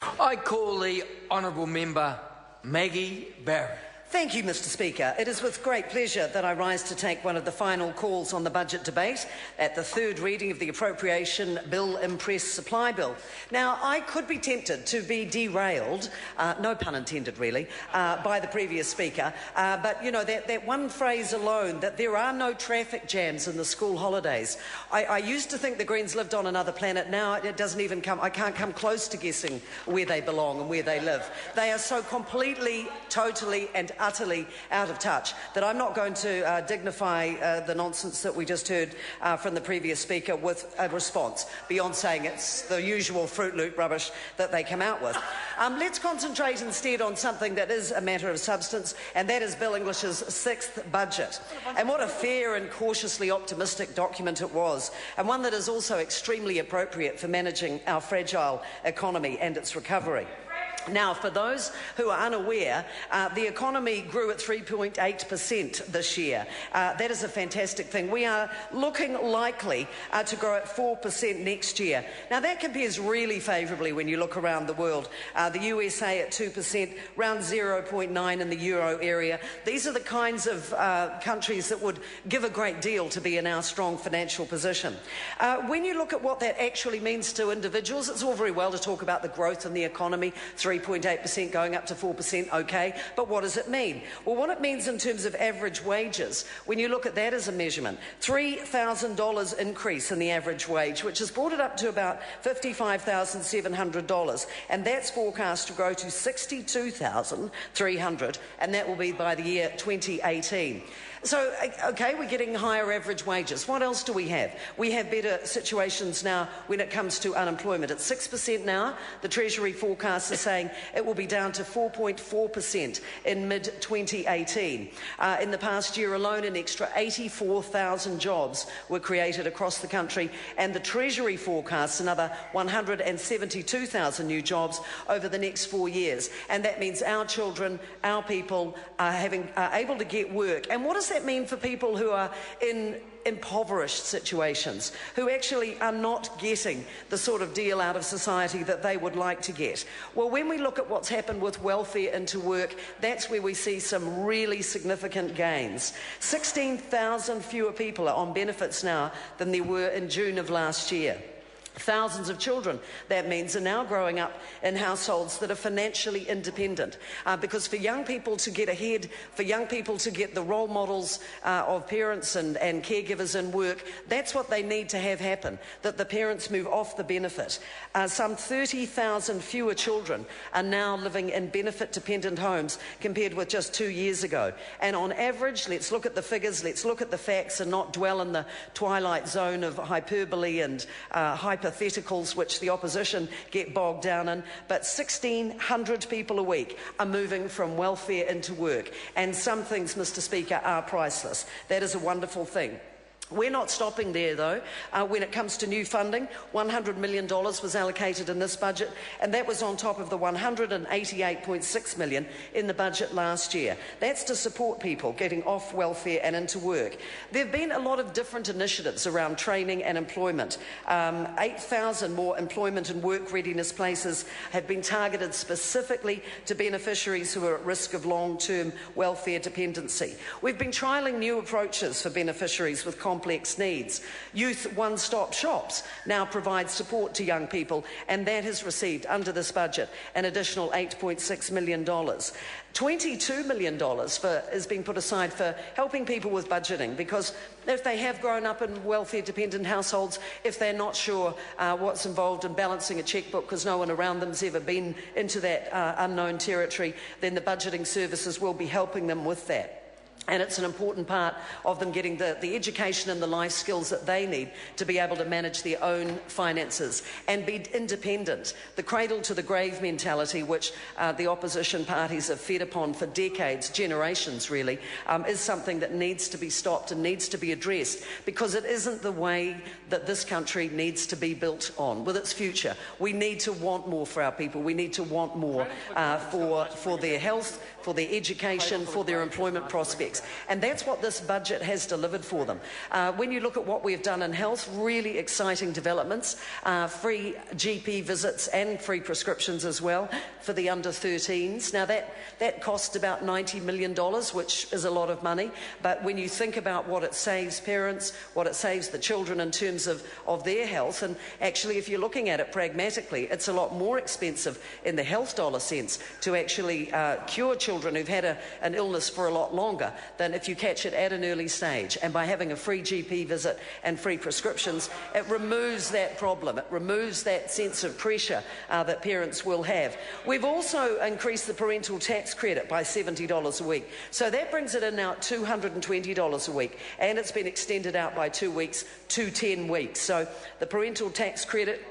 I call the honourable member Maggie Barry. Thank you, Mr Speaker. It is with great pleasure that I rise to take one of the final calls on the budget debate at the third reading of the Appropriation Bill Imprest Supply Bill. Now, I could be tempted to be derailed, no pun intended really, by the previous speaker, but you know, that one phrase alone, that there are no traffic jams in the school holidays. I used to think the Greens lived on another planet. Now it doesn't even come, I can't come close to guessing where they belong and where they live. They are so completely, totally and utterly out of touch that I'm not going to dignify the nonsense that we just heard from the previous speaker with a response beyond saying it's the usual Fruit Loop rubbish that they come out with. Let's concentrate instead on something that is a matter of substance, and that is Bill English's sixth budget. And what a fair and cautiously optimistic document it was, and one that is also extremely appropriate for managing our fragile economy and its recovery. Now, for those who are unaware, the economy grew at 3.8% this year. That is a fantastic thing. We are looking likely to grow at 4% next year. Now, that compares really favourably when you look around the world. The USA at 2%, around 0.9% in the euro area. These are the kinds of countries that would give a great deal to be in our strong financial position. When you look at what that actually means to individuals, it's all very well to talk about the growth in the economy, 3.8% going up to 4%, okay, but what does it mean? Well, what it means in terms of average wages, when you look at that as a measurement, $3,000 increase in the average wage, which has brought it up to about $55,700, and that's forecast to grow to $62,300, and that will be by the year 2018. So, okay, we're getting higher average wages. What else do we have? We have better situations now when it comes to unemployment. It's 6% now. The Treasury forecasts are saying it will be down to 4.4% in mid-2018. In the past year alone, an extra 84,000 jobs were created across the country, and the Treasury forecasts another 172,000 new jobs over the next 4 years. And that means our children, our people are able to get work. And what does that mean for people who are in impoverished situations, who actually are not getting the sort of deal out of society that they would like to get? Well, when we look at what's happened with welfare into work, that's where we see some really significant gains. 16,000 fewer people are on benefits now than there were in June of last year. Thousands of children, that means, are now growing up in households that are financially independent. Because for young people to get ahead, for young people to get the role models of parents and caregivers in work, that's what they need to have happen, that the parents move off the benefit. Some 30,000 fewer children are now living in benefit-dependent homes compared with just 2 years ago. And on average, let's look at the figures, let's look at the facts and not dwell in the twilight zone of hyperbole and hypotheticals which the opposition get bogged down in, but 1,600 people a week are moving from welfare into work, and some things, Mr Speaker, are priceless. That is a wonderful thing. We're not stopping there, though. When it comes to new funding, $100 million was allocated in this budget, and that was on top of the $188.6 million in the budget last year. That's to support people getting off welfare and into work. There have been a lot of different initiatives around training and employment. 8,000 more employment and work readiness places have been targeted specifically to beneficiaries who are at risk of long-term welfare dependency. We've been trialling new approaches for beneficiaries with complex needs. Youth one-stop shops now provide support to young people, and that has received, under this budget, an additional $8.6 million. $22 million is being put aside for helping people with budgeting, because if they have grown up in welfare-dependent households, if they're not sure what's involved in balancing a chequebook because no one around them's ever been into that unknown territory, then the budgeting services will be helping them with that. And it's an important part of them getting the education and the life skills that they need to be able to manage their own finances and be independent. The cradle-to-the-grave mentality, which the opposition parties have fed upon for decades, generations really, is something that needs to be stopped and needs to be addressed, because it isn't the way that this country needs to be built on with its future. We need to want more for our people. We need to want more for their health, for their education, for their employment prospects. weeks. And that's what this budget has delivered for them. When you look at what we've done in health, really exciting developments, free GP visits and free prescriptions as well for the under 13s. Now that costs about $90 million, which is a lot of money, but when you think about what it saves parents, what it saves the children in terms of their health, and actually if you're looking at it pragmatically, it's a lot more expensive in the health dollar sense to actually cure children who've had an illness for a lot longer than if you catch it at an early stage. And by having a free GP visit and free prescriptions, it removes that problem. It removes that sense of pressure that parents will have. We've also increased the parental tax credit by $70 a week. So that brings it in now at $220 a week. And it's been extended out by 2 weeks to 10 weeks. So the parental tax credit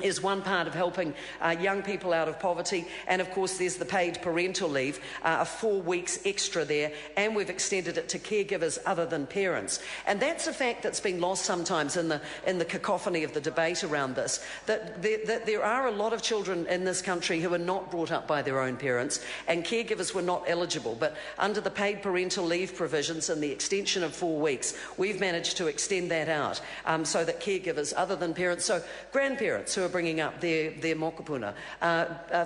is one part of helping young people out of poverty, and of course there's the paid parental leave, 4 weeks extra there, and we've extended it to caregivers other than parents. And that's a fact that's been lost sometimes in the cacophony of the debate around this, that there are a lot of children in this country who are not brought up by their own parents, and caregivers were not eligible. But under the paid parental leave provisions and the extension of 4 weeks, we've managed to extend that out so that caregivers other than parents, so grandparents who are bringing up their mokopuna,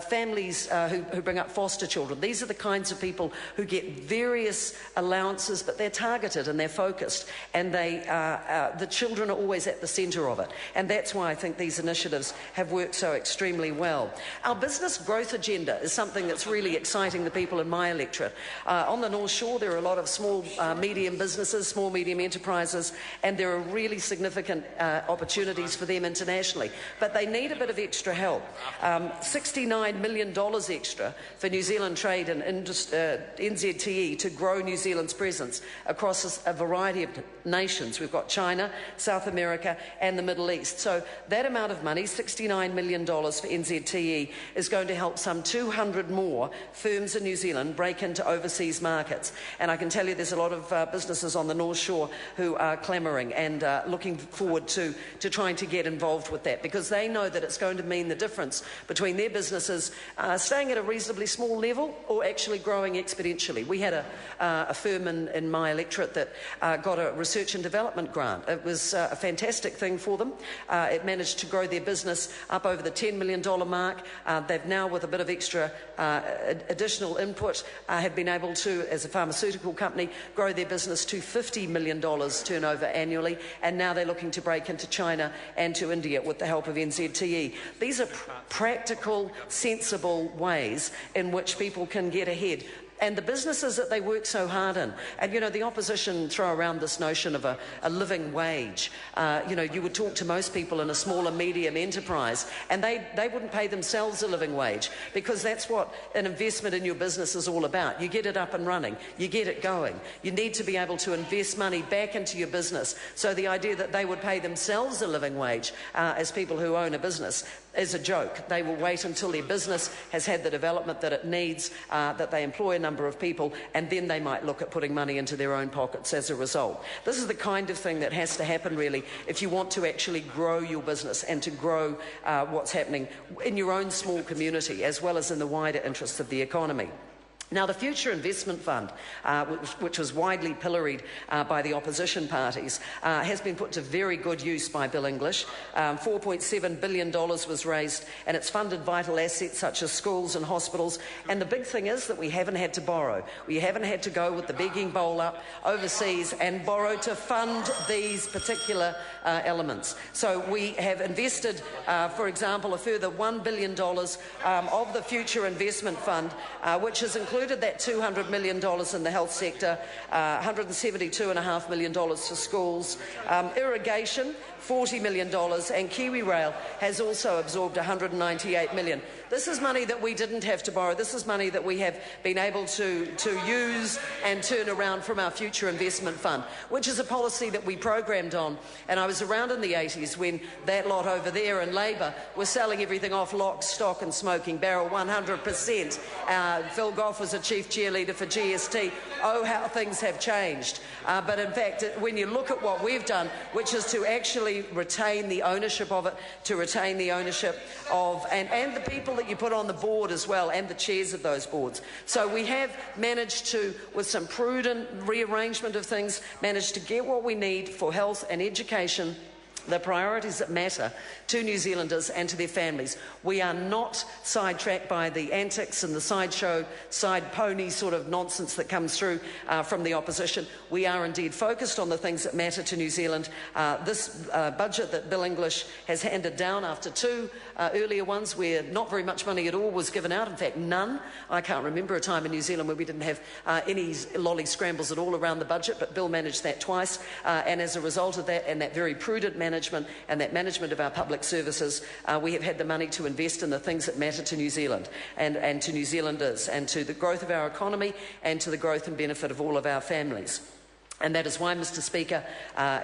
families who bring up foster children. These are the kinds of people who get various allowances, but they're targeted and they're focused, and the children are always at the centre of it. And that's why I think these initiatives have worked so extremely well. Our business growth agenda is something that's really exciting the people in my electorate. On the North Shore, there are a lot of small, medium businesses, small, medium enterprises, and there are really significant opportunities for them internationally. But they need a bit of extra help. $69 million extra for New Zealand Trade and NZTE to grow New Zealand's presence across a variety of nations. We've got China, South America and the Middle East. So that amount of money, $69 million for NZTE, is going to help some 200 more firms in New Zealand break into overseas markets. And I can tell you there's a lot of businesses on the North Shore who are clamouring and looking forward to trying to get involved with that, because they know that it's going to mean the difference between their businesses staying at a reasonably small level or actually growing exponentially. We had a firm in my electorate that got a research and development grant. It was a fantastic thing for them. It managed to grow their business up over the $10 million mark. They've now, with a bit of extra additional input, have been able to, as a pharmaceutical company, grow their business to $50 million turnover annually, and now they're looking to break into China and to India with the help of NZTE. These are practical, sensible ways in which people can get ahead. And the businesses that they work so hard in. And, you know, the opposition throw around this notion of a living wage. You would talk to most people in a small and medium enterprise, and they wouldn't pay themselves a living wage, because that's what an investment in your business is all about. You get it up and running. You get it going. You need to be able to invest money back into your business. So the idea that they would pay themselves a living wage as people who own a business is a joke. They will wait until their business has had the development that it needs, that they employ a number of people, and then they might look at putting money into their own pockets as a result. This is the kind of thing that has to happen, really, if you want to actually grow your business and to grow what's happening in your own small community, as well as in the wider interests of the economy. Now, the Future Investment Fund, which was widely pilloried by the opposition parties, has been put to very good use by Bill English. $4.7 billion was raised, and it's funded vital assets such as schools and hospitals. And the big thing is that we haven't had to borrow. We haven't had to go with the begging bowl up overseas and borrow to fund these particular elements. So we have invested, for example, a further $1 billion of the Future Investment Fund, which has included that $200 million in the health sector, $172.5 million for schools, irrigation, $40 million, and Kiwi Rail has also absorbed $198 million. This is money that we didn't have to borrow. This is money that we have been able to use and turn around from our Future Investment Fund, which is a policy that we programmed on. And I was around in the 80s when that lot over there in Labour was selling everything off lock, stock and smoking barrel 100%. Phil Goff was a chief cheerleader for GST. Oh, how things have changed. But in fact, when you look at what we've done, which is to actually retain the ownership of it, to retain the ownership of, and the people that you put on the board as well, and the chairs of those boards. So we have managed to, with some prudent rearrangement of things, managed to get what we need for health and education, the priorities that matter to New Zealanders and to their families. We are not sidetracked by the antics and the sideshow, side pony sort of nonsense that comes through from the opposition. We are indeed focused on the things that matter to New Zealand. This budget that Bill English has handed down after two earlier ones where not very much money at all was given out, in fact none. I can't remember a time in New Zealand where we didn't have any lolly scrambles at all around the budget, but Bill managed that twice, and as a result of that and that very prudent management and that management of our public services, we have had the money to invest in the things that matter to New Zealand and to New Zealanders and to the growth of our economy and to the growth and benefit of all of our families. And that is why, Mr Speaker,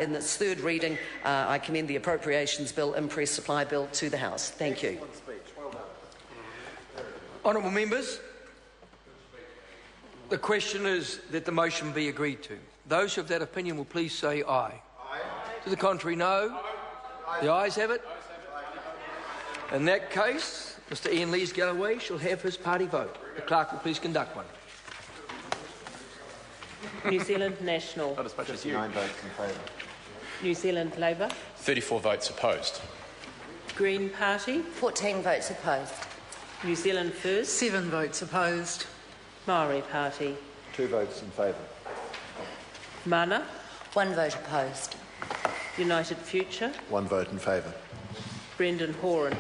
in this third reading, I commend the Appropriations Bill, Imprest Supply Bill to the House. Thank you. Honourable members, the question is that the motion be agreed to. Those who have that opinion will please say aye. Aye. To the contrary, no. The ayes have it. In that case, Mr Ian Lees-Galloway shall have his party vote. The clerk will please conduct one. New Zealand National. 59 votes in favour. New Zealand Labour. 34 votes opposed. Green Party. 14 votes opposed. New Zealand First. 7 votes opposed. Maori Party. 2 votes in favour. Mana. 1 vote opposed. United Future. 1 vote in favour. Brendan Horan.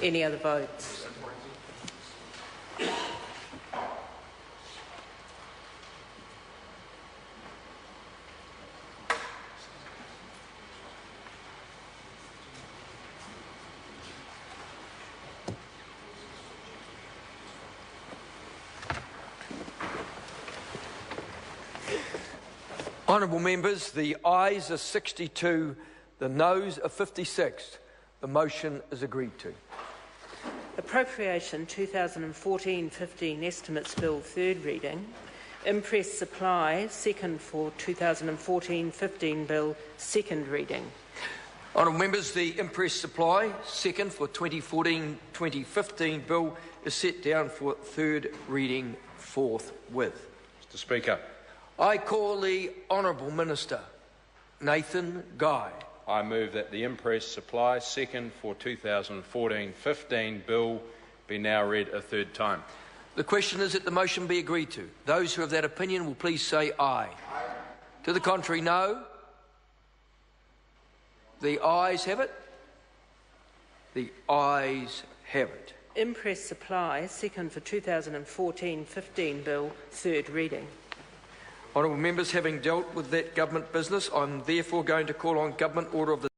Any other votes? Honourable members, the ayes are 62, the noes are 56. The motion is agreed to. Appropriation 2014-15 Estimates Bill, third reading. Imprest Supply, second for 2014-15 Bill, second reading. Honourable members, the Imprest Supply, second for 2014-2015 Bill, is set down for third reading forthwith. Mr Speaker. I call the Honourable Minister, Nathan Guy. I move that the Imprest Supply second for 2014-15 Bill be now read a third time. The question is that the motion be agreed to. Those who have that opinion will please say aye. Aye. To the contrary, no. The ayes have it. The ayes have it. Imprest Supply, second for 2014-15 Bill, third reading. Honourable members, having dealt with that government business, I'm therefore going to call on Government Order of the